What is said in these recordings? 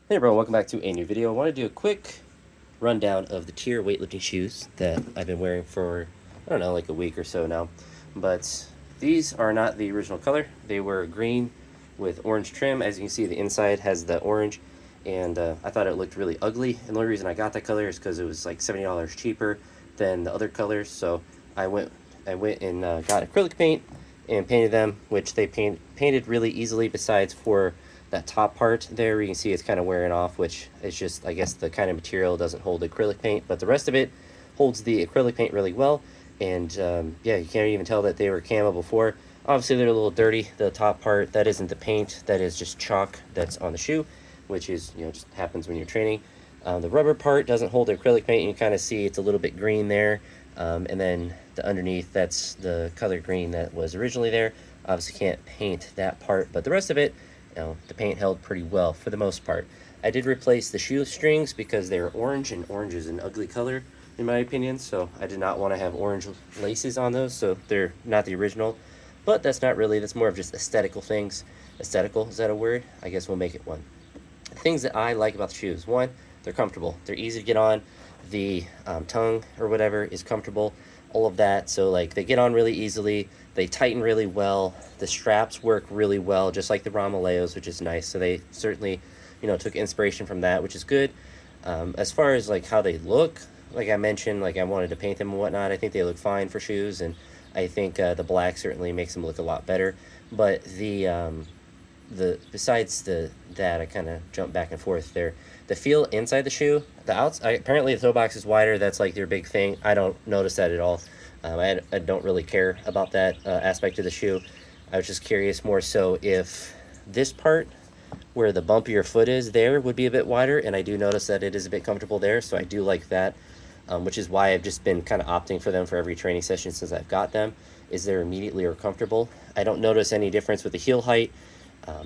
Hey bro, welcome back to a new video. I want to do a quick rundown of the Tyr weightlifting shoes that I've been wearing for, I don't know, like a week or so now. But these are not the original color. They were green with orange trim. As you can see, the inside has the orange, and I thought it looked really ugly. And the only reason I got that color is because it was like $70 cheaper than the other colors. So I went and got acrylic paint and painted them, which they painted really easily besides for that top part there. You can see it's kind of wearing off, which is just, I guess, the kind of material doesn't hold acrylic paint, but the rest of it holds the acrylic paint really well. And yeah, you can't even tell that they were camo before. Obviously, they're a little dirty. The top part, that isn't the paint, that is just chalk that's on the shoe, which is, just happens when you're training. The rubber part doesn't hold the acrylic paint. You can kind of see it's a little bit green there. And then the underneath, that's the color green that was originally there. Obviously can't paint that part, but the rest of it, the paint held pretty well for the most part. I did replace the shoe strings because they're orange, and orange is an ugly color in my opinion, so I did not want to have orange laces on those, so they're not the original. But that's more of just aesthetical things. Aesthetical, is that a word? I guess we'll make it one. Things that I like about the shoes: one, they're comfortable, they're easy to get on, the tongue or whatever is comfortable, all of that. So like they get on really easily, they tighten really well, the straps work really well, just like the Ramaleos, which is nice. So they certainly, took inspiration from that, which is good. As far as like how they look, like I mentioned, like I wanted to paint them and whatnot, I think they look fine for shoes, and I think the black certainly makes them look a lot better. But the besides that I kind of jump back and forth there. The feel inside the shoe, apparently the toe box is wider. That's like their big thing. I don't notice that at all. I don't really care about that aspect of the shoe. I was just curious more so if this part where the bump of your foot is there would be a bit wider, and I do notice that it is a bit comfortable there, so I do like that, which is why I've just been kind of opting for them for every training session since I've got them, is they're immediately or comfortable. I don't notice any difference with the heel height.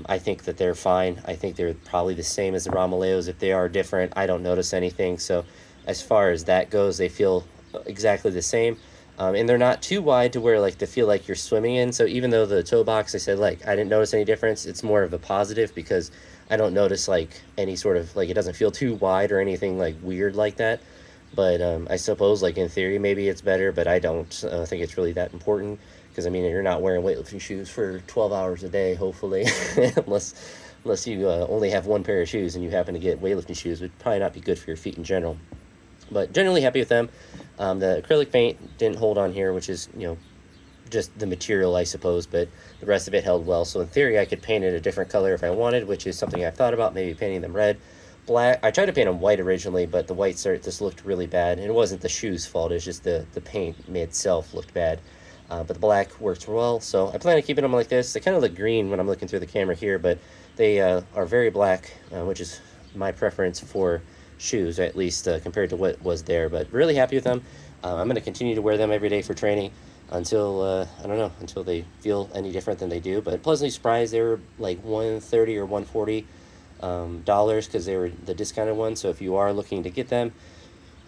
I think that they're fine. I think they're probably the same as the Ramaleos. If they are different, I don't notice anything. So as far as that goes, they feel exactly the same. And they're not too wide to where like they feel like you're swimming in. So even though the toe box, I said like I didn't notice any difference, it's more of a positive because I don't notice like any sort of like it doesn't feel too wide or anything like weird like that. But I suppose like in theory maybe it's better, but I don't think it's really that important because I mean you're not wearing weightlifting shoes for 12 hours a day, hopefully, unless you only have one pair of shoes and you happen to get weightlifting shoes, would probably not be good for your feet in general. But generally happy with them. The acrylic paint didn't hold on here, which is just the material, I suppose, but the rest of it held well. So in theory, I could paint it a different color if I wanted, which is something I've thought about, maybe painting them red. Black. I tried to paint them white originally, but the white just looked really bad, and it wasn't the shoe's fault. It's just the paint itself looked bad. But the black works well, so I plan on keeping them like this. They kind of look green when I'm looking through the camera here, but they are very black, which is my preference for shoes, at least compared to what was there. But really happy with them. I'm going to continue to wear them every day for training until I don't know, until they feel any different than they do. But pleasantly surprised, they were like 130 or 140 dollars because they were the discounted ones. So if you are looking to get them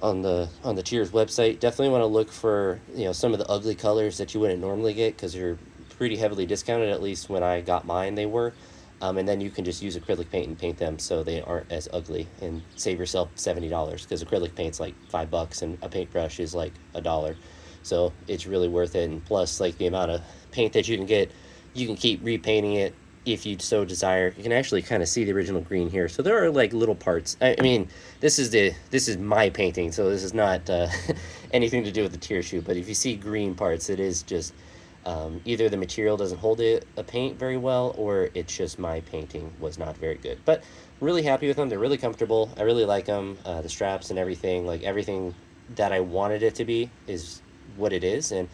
on the Cheers website, definitely want to look for some of the ugly colors that you wouldn't normally get because they're pretty heavily discounted. At least when I got mine, they were. And then you can just use acrylic paint and paint them so they aren't as ugly and save yourself $70 because acrylic paint's like $5 and a paintbrush is like $1. So it's really worth it. And plus, like the amount of paint that you can get, you can keep repainting it if you so desire. You can actually kind of see the original green here. So there are like little parts. I mean, this is my painting, so this is not anything to do with the Tyr shoe. But if you see green parts, it is just either the material doesn't hold a paint very well, or it's just my painting was not very good. But really happy with them. They're really comfortable. I really like them. The straps and everything, like everything that I wanted it to be, is what it is. And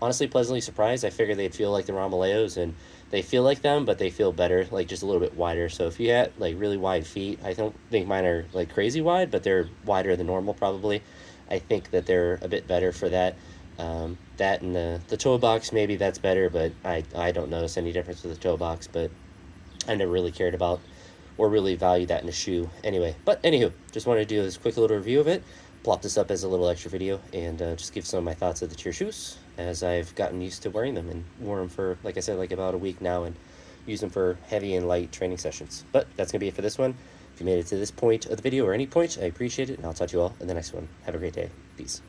honestly, pleasantly surprised. I figured they'd feel like the Ramaleos, and they feel like them, but they feel better, like just a little bit wider. So if you had like really wide feet, I don't think mine are like crazy wide, but they're wider than normal probably. I think that they're a bit better for that. That and the toe box, maybe that's better, but I don't notice any difference with the toe box. But I never really cared about or really valued that in a shoe anyway. But anywho, just wanted to do this quick little review of it, plop this up as a little extra video, and just give some of my thoughts of the Tyr shoes as I've gotten used to wearing them and wore them for, like I said, like about a week now, and use them for heavy and light training sessions. But that's gonna be it for this one. If you made it to this point of the video or any point, I appreciate it, and I'll talk to you all in the next one. Have a great day. Peace.